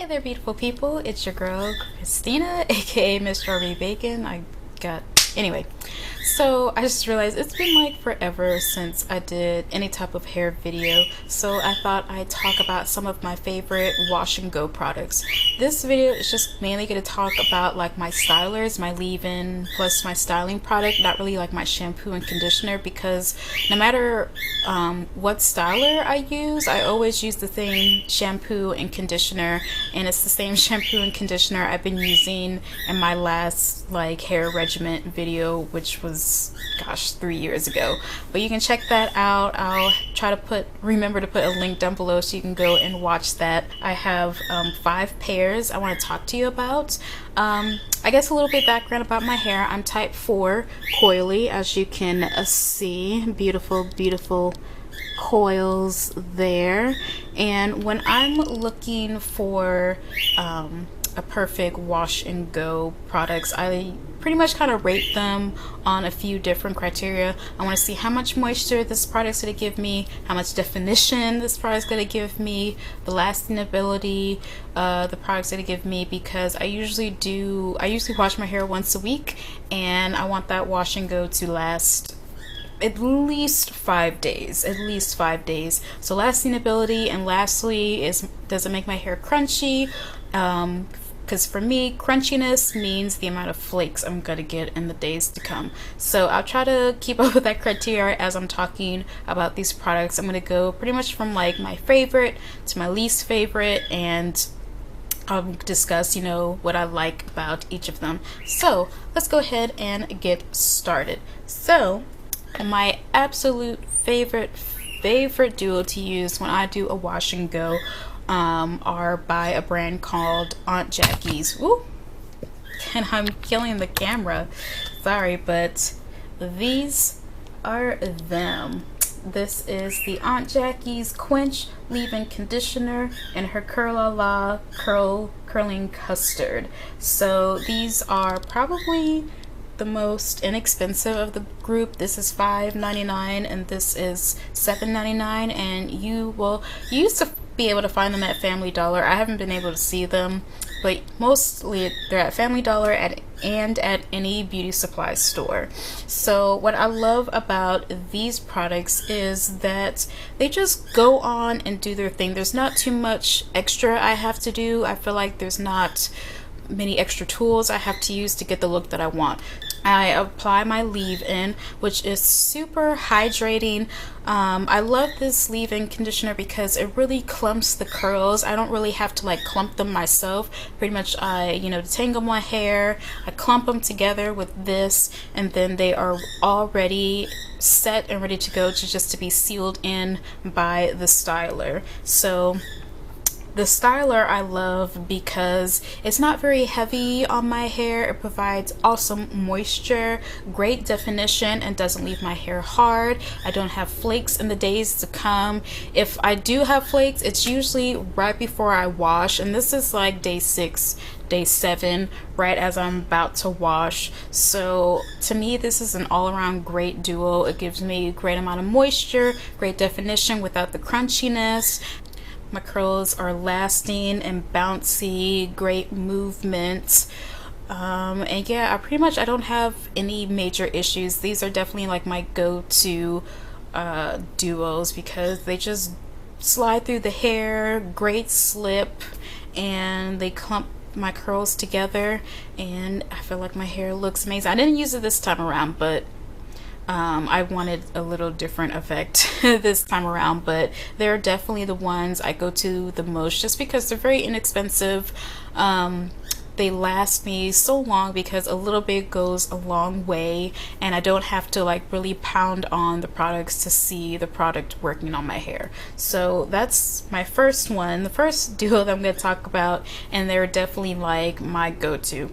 Hey there, beautiful people. It's your girl, Christina, aka Miss Strawberry Bacon. Anyway, so I just realized it's been like forever since I did any type of hair video, so I thought I'd talk about some of my favorite wash and go products. This video is just mainly going to talk about like my stylers, my leave-in plus my styling product, not really like my shampoo and conditioner, because no matter what styler I use, I always use the same shampoo and conditioner, and it's the same shampoo and conditioner I've been using in my last like hair regimen video, which was, gosh, 3 years ago. But you can check that out. I'll try to remember to put a link down below so you can go and watch that. I have 5 pairs I want to talk to you about. I guess a little bit background about my hair. I'm type 4 coily, as you can see. Beautiful coils there. And when I'm looking for a perfect wash and go products, I pretty much kind of rate them on a few different criteria. I want to see how much moisture this product's going to give me, how much definition this product's going to give me, the lasting ability the product's going to give me, because I usually wash my hair once a week, and I want that wash and go to last at least 5 days, so lasting ability. And lastly, does it make my hair crunchy? Because for me, crunchiness means the amount of flakes I'm gonna get in the days to come. So I'll try to keep up with that criteria as I'm talking about these products. I'm gonna go pretty much from like my favorite to my least favorite, and I'll discuss, what I like about each of them. So let's go ahead and get started. So my absolute favorite duo to use when I do a wash and go are by a brand called Aunt Jackie's. Woo! And I'm killing the camera, sorry, but these are them. This is the Aunt Jackie's Quench leave-in conditioner and her curling custard. So these are probably the most inexpensive of the group. This is $5.99 and this is $7.99, and you used to be able to find them at Family Dollar. I haven't been able to see them, but mostly they're at Family Dollar and at any beauty supply store. So what I love about these products is that they just go on and do their thing. There's not too much extra I have to do. I feel like there's not many extra tools I have to use to get the look that I want. I apply my leave-in, which is super hydrating. I love this leave-in conditioner because it really clumps the curls. I don't really have to like clump them myself. Pretty much I detangle my hair, I clump them together with this, and then they are already set and ready to go to be sealed in by the styler. So the styler I love because it's not very heavy on my hair. It provides awesome moisture, great definition, and doesn't leave my hair hard. I don't have flakes in the days to come. If I do have flakes, it's usually right before I wash, and this is like day 6, day 7, right as I'm about to wash. So to me, this is an all-around great duo. It gives me a great amount of moisture, great definition without the crunchiness. My curls are lasting and bouncy, great movement, and yeah, I don't have any major issues. These are definitely like my go-to duos because they just slide through the hair, great slip, and they clump my curls together, and I feel like my hair looks amazing. I didn't use it this time around, but I wanted a little different effect this time around, but they're definitely the ones I go to the most just because they're very inexpensive. They last me so long because a little bit goes a long way, and I don't have to like really pound on the products to see the product working on my hair. So that's my first one, the first duo that I'm going to talk about, and they're definitely like my go-to.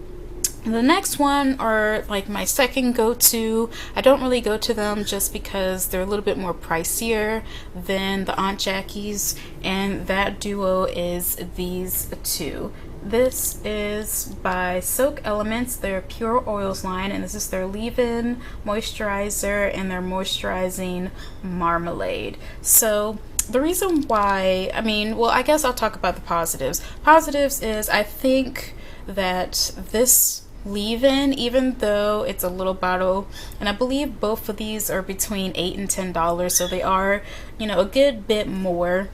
The next one are like my second go-to. I don't really go to them just because they're a little bit more pricier than the Aunt Jackie's, and that duo is these two. This is by Silk Elements, their Pure Oils line, and this is their leave-in moisturizer and their moisturizing Marmalade. So the reason why, I mean, well, I guess I'll talk about the positives. Positives is I think that this leave-in, even though it's a little bottle, and I believe both of these are between $8 and $10, so they are, you know, a good bit more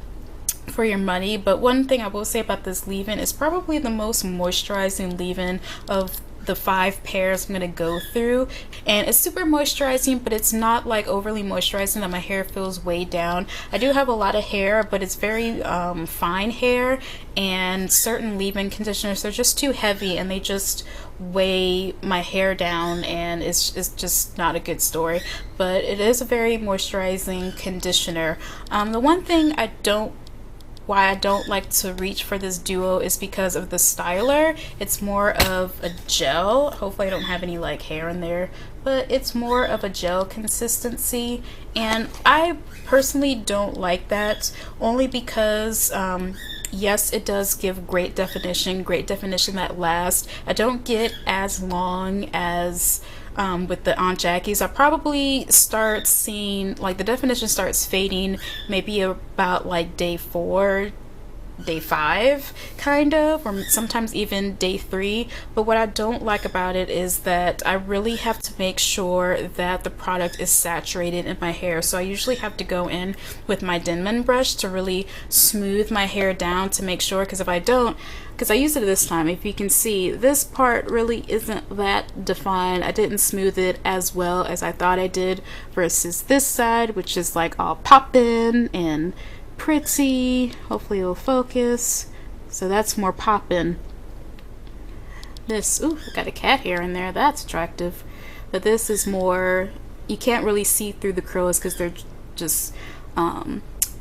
for your money. But one thing I will say about this leave-in is probably the most moisturizing leave-in of the 5 pairs I'm gonna go through, and it's super moisturizing, but it's not like overly moisturizing that my hair feels weighed down. I do have a lot of hair, but it's very fine hair, and certain leave-in conditioners are just too heavy and they just weigh my hair down, and it's just not a good story. But it is a very moisturizing conditioner. The one thing why I don't like to reach for this duo is because of the styler. It's more of a gel. Hopefully I don't have any like hair in there, but it's more of a gel consistency, and I personally don't like that, only because yes, it does give great definition that lasts. I don't get as long as with the Aunt Jackie's. I probably start seeing like the definition starts fading maybe about like day 4, day 5 kind of, or sometimes even day 3. But what I don't like about it is that I really have to make sure that the product is saturated in my hair. So I usually have to go in with my Denman brush to really smooth my hair down to make sure, because if I don't, because I used it this time, if you can see, this part really isn't that defined. I didn't smooth it as well as I thought I did, versus this side, which is like all poppin' and pretty. Hopefully it'll focus. So that's more poppin'. This, ooh, got a cat hair in there, that's attractive. But this is more, you can't really see through the curls because they're just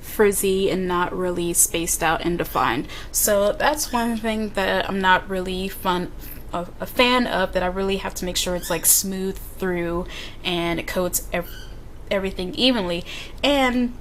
frizzy and not really spaced out and defined. So that's one thing that I'm not really a fan of, that I really have to make sure it's like smooth through and it coats everything evenly. And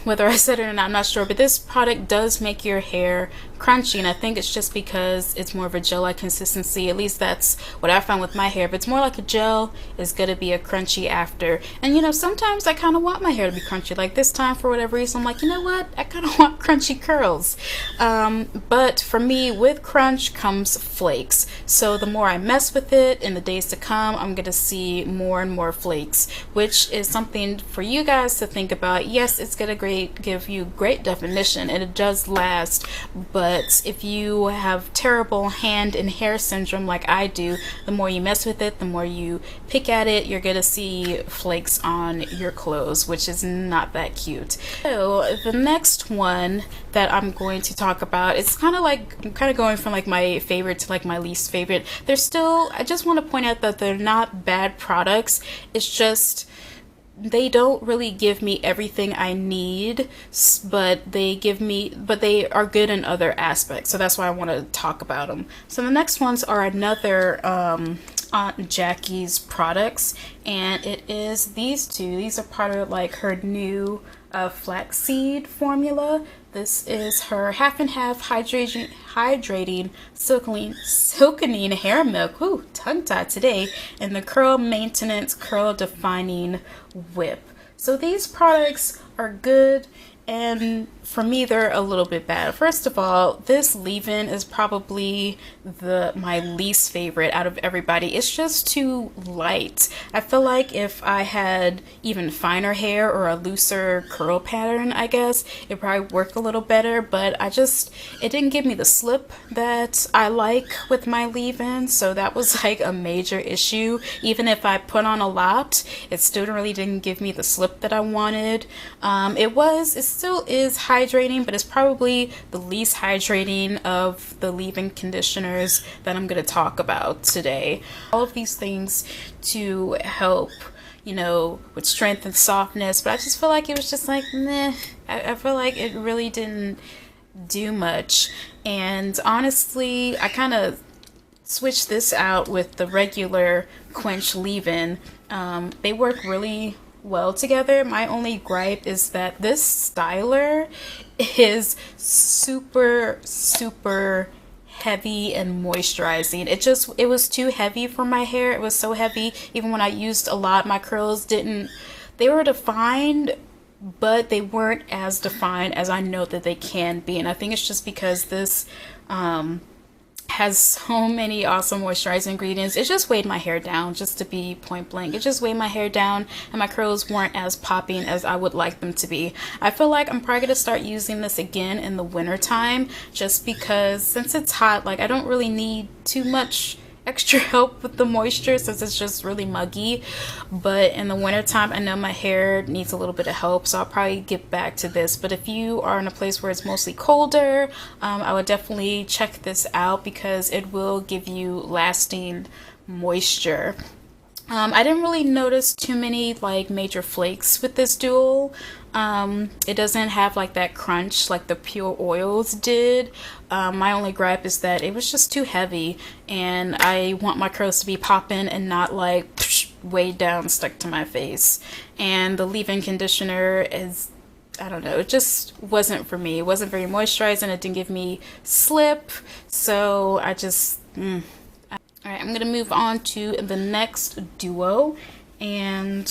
whether I said it or not, I'm not sure, but this product does make your hair crunchy, and I think it's just because it's more of a gel-like consistency. At least that's what I found with my hair. If it's more like a gel, it's gonna be a crunchy after. And you know, sometimes I kind of want my hair to be crunchy. Like this time, for whatever reason, I'm like, you know what, I kind of want crunchy curls. But for me, with crunch comes flakes. So the more I mess with it in the days to come, I'm gonna see more and more flakes, which is something for you guys to think about. Yes, it's gonna give you great definition and it does last, but if you have terrible hand and hair syndrome like I do, the more you mess with it, the more you pick at it, you're gonna see flakes on your clothes, which is not that cute. So the next one that I'm going to talk about, it's kind of like, I'm kind of going from like my favorite to like my least favorite. They're still, I just want to point out that they're not bad products. It's just they don't really give me everything I need, but they are good in other aspects. So that's why I want to talk about them. So the next ones are another Aunt Jackie's products, and it is these two. These are part of like her new flaxseed formula. This is her half and half hydrating silkening hair milk. Ooh, tongue tied today. And the curl maintenance curl defining whip. So these products are good, and for me they're a little bit bad. First of all, this leave-in is probably my least favorite out of everybody. It's just too light. I feel like if I had even finer hair or a looser curl pattern, I guess it probably work a little better, but it didn't give me the slip that I like with my leave-in, so that was like a major issue. Even if I put on a lot, it still really didn't give me the slip that I wanted. It still is hydrating, but it's probably the least hydrating of the leave-in conditioners that I'm going to talk about today. All of these things to help, you know, with strength and softness, but I just feel like it was just like, meh. I feel like it really didn't do much. And honestly, I kind of switched this out with the regular Quench leave-in. They work really well together. My only gripe is that this styler is super heavy and moisturizing. It was too heavy for my hair. It was so heavy, even when I used a lot, my curls they were defined, but they weren't as defined as I know that they can be. And I think it's just because this has so many awesome moisturizing ingredients. It just weighed my hair down, just to be point blank. It just weighed my hair down, and my curls weren't as popping as I would like them to be. I feel like I'm probably gonna start using this again in the winter time, just because since it's hot, like I don't really need too much extra help with the moisture since it's just really muggy. But in the winter time, I know my hair needs a little bit of help, so I'll probably get back to this. But if you are in a place where it's mostly colder, I would definitely check this out because it will give you lasting moisture. I didn't really notice too many like major flakes with this duo. It doesn't have like that crunch like the pure oils did. My only gripe is that it was just too heavy, and I want my curls to be popping and not like way down stuck to my face. And the leave-in conditioner is, I don't know, it just wasn't for me. It wasn't very moisturizing. It didn't give me slip, so I just all right, I'm gonna move on to the next duo, and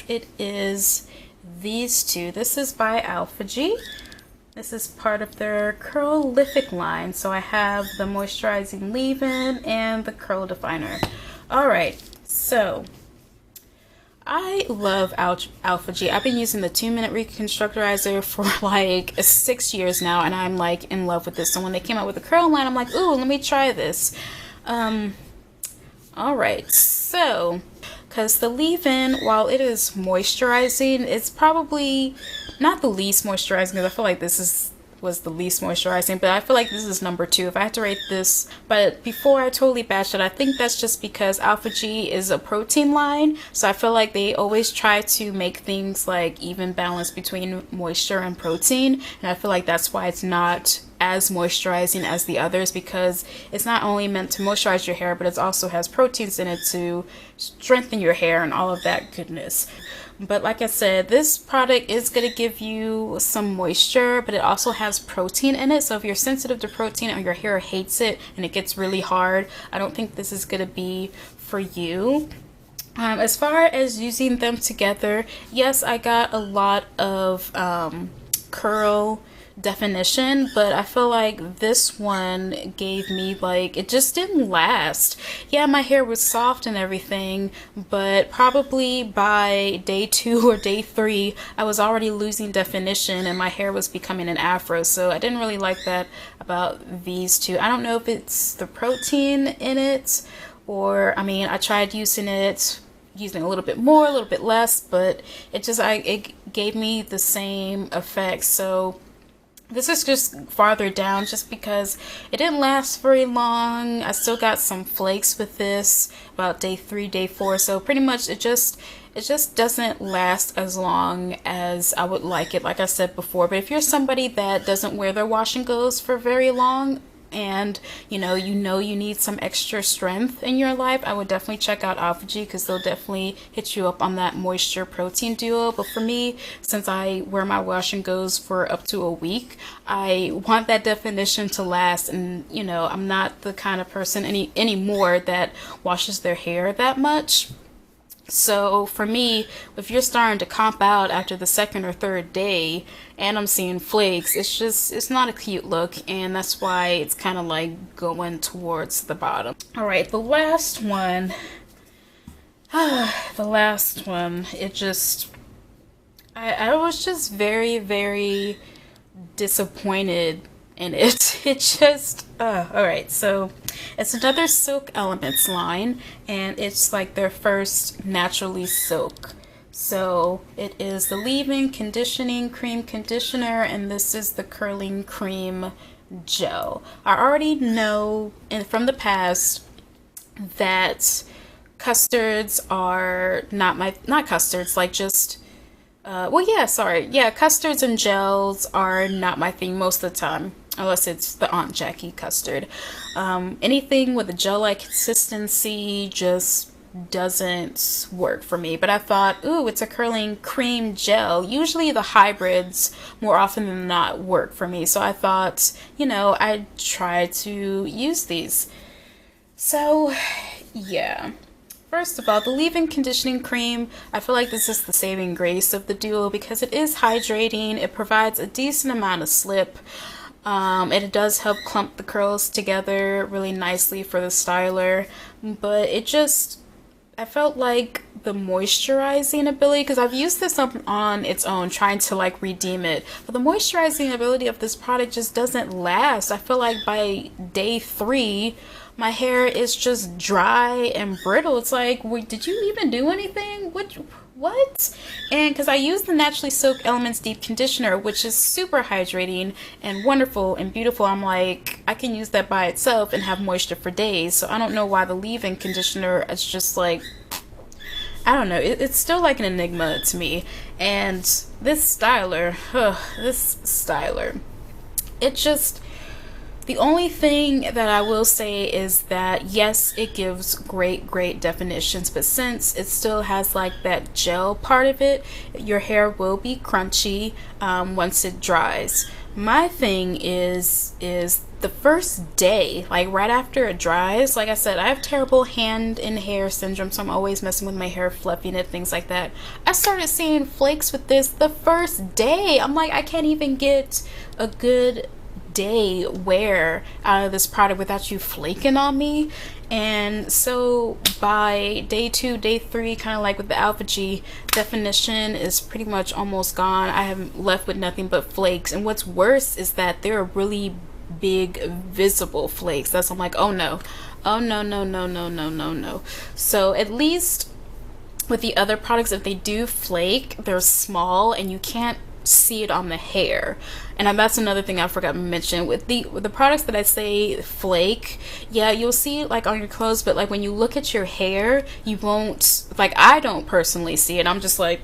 it is these two. This is by Aphogee. This is part of their Curlific line. So I have the moisturizing leave-in and the curl definer. All right, so I love Aphogee. I've been using the 2-minute reconstructorizer for like 6 years now, and I'm like in love with this. So when they came out with the curl line, I'm like, ooh, let me try this. All right, so because the leave-in, while it is moisturizing, it's probably not the least moisturizing, because I feel like this was the least moisturizing, but I feel like this is number 2 if I had to rate this. But before I totally bashed it, I think that's just because Aphogee is a protein line, so I feel like they always try to make things like even balance between moisture and protein, and I feel like that's why it's not as moisturizing as the others, because it's not only meant to moisturize your hair, but it also has proteins in it to strengthen your hair and all of that goodness. But like I said, this product is going to give you some moisture, but it also has protein in it. So if you're sensitive to protein or your hair hates it and it gets really hard, I don't think this is going to be for you. As far as using them together, yes, I got a lot of curl definition, but I feel like this one gave me like, it just didn't last. Yeah, my hair was soft and everything, but probably by day 2 or day 3 I was already losing definition and my hair was becoming an afro, so I didn't really like that about these two. I don't know if it's the protein in it, or I mean, I tried using a little bit more, a little bit less, but it just it gave me the same effect. So this is just farther down just because it didn't last very long. I still got some flakes with this about day 3, day 4. So pretty much it just doesn't last as long as I would like it, like I said before. But if you're somebody that doesn't wear their wash and goes for very long, and you know you need some extra strength in your life, I would definitely check out Aphogee, because they'll definitely hit you up on that moisture protein duo. But for me, since I wear my wash and goes for up to a week, I want that definition to last, and you know, I'm not the kind of person anymore that washes their hair that much. So for me, if you're starting to comp out after the 2nd or 3rd day and I'm seeing flakes, it's not a cute look, and that's why it's kind of like going towards the bottom. All right, the last one, it just, I was just very, very disappointed in it. It just, all right, so it's another Silk Elements line, and it's like their first naturally silk. So it is the leave-in conditioning cream conditioner, and this is the curling cream gel. I already know from the past that custards are not custards, like just custards and gels are not my thing most of the time, unless it's the Aunt Jackie custard. Anything with a gel-like consistency just doesn't work for me. But I thought, ooh, it's a curling cream gel. Usually the hybrids more often than not work for me. So I thought, you know, I'd try to use these. So yeah, First of all, the leave-in conditioning cream, I feel like this is the saving grace of the duo because it is hydrating. It provides a decent amount of slip. And it does help clump the curls together really nicely for the styler. But it just, I felt like the moisturizing ability, because I've used this up on its own trying to like redeem it, but the moisturizing ability of this product just doesn't last. I feel like by day 3 my hair is just dry and brittle. It's like, wait, did you even do anything? What? And because I use the Naturally Soaked Elements Deep Conditioner, which is super hydrating and wonderful and beautiful, I'm like, I can use that by itself and have moisture for days. So I don't know why the leave-in conditioner is just like, I don't know, it's still like an enigma to me. And this styler, it just, the only thing that I will say is that yes, it gives great definitions, but since it still has like that gel part of it, your hair will be crunchy once it dries. My thing is the first day, like right after it dries, like I said, I have terrible hand and hair syndrome, so I'm always messing with my hair, fluffing it, things like that. I started seeing flakes with this the first day. I'm like, I can't even get a good day wear out of this product without you flaking on me. And so by day 2, day 3, kind of like with the Aphogee, definition is pretty much almost gone. I am left with nothing but flakes, and what's worse is that there are really big visible flakes. I'm like, oh no, no. So at least with the other products, if they do flake, they're small and you can't see it on the hair. And that's another thing I forgot to mention with the products that I say flake, yeah, you'll see it like on your clothes, but like when you look at your hair, you won't, like, I don't personally see it. I'm just like,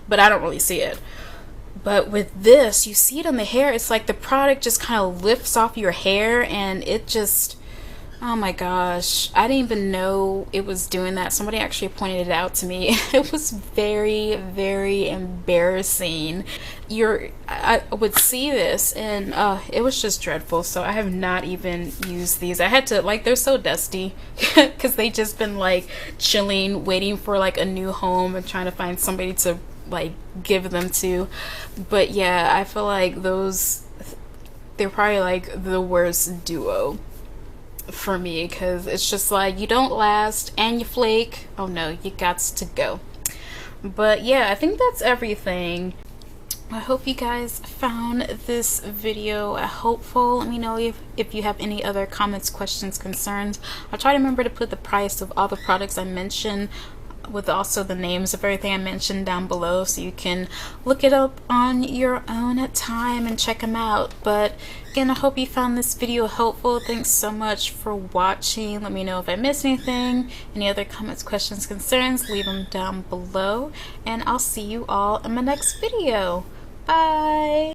but I don't really see it. But with this, you see it on the hair. It's like the product just kind of lifts off your hair, and it just, oh my gosh, I didn't even know it was doing that. Somebody actually pointed it out to me. It was very embarrassing. I would see this and it was just dreadful. So I have not even used these. I had to, like, they're so dusty because they just been like chilling, waiting for like a new home and trying to find somebody to like give them to. But yeah, I feel like they're probably like the worst duo for me, because it's just like, you don't last and you flake. Oh no, you gots to go. But yeah, I think that's everything. I hope you guys found this video helpful. Let me know if you have any other comments, questions, concerns. I'll try to remember to put the price of all the products I mentioned with also the names of everything I mentioned down below, so you can look it up on your own time and check them out. But again, I hope you found this video helpful. Thanks so much for watching. Let me know if I missed anything. Any other comments, questions, concerns, leave them down below, and I'll see you all in my next video. Bye.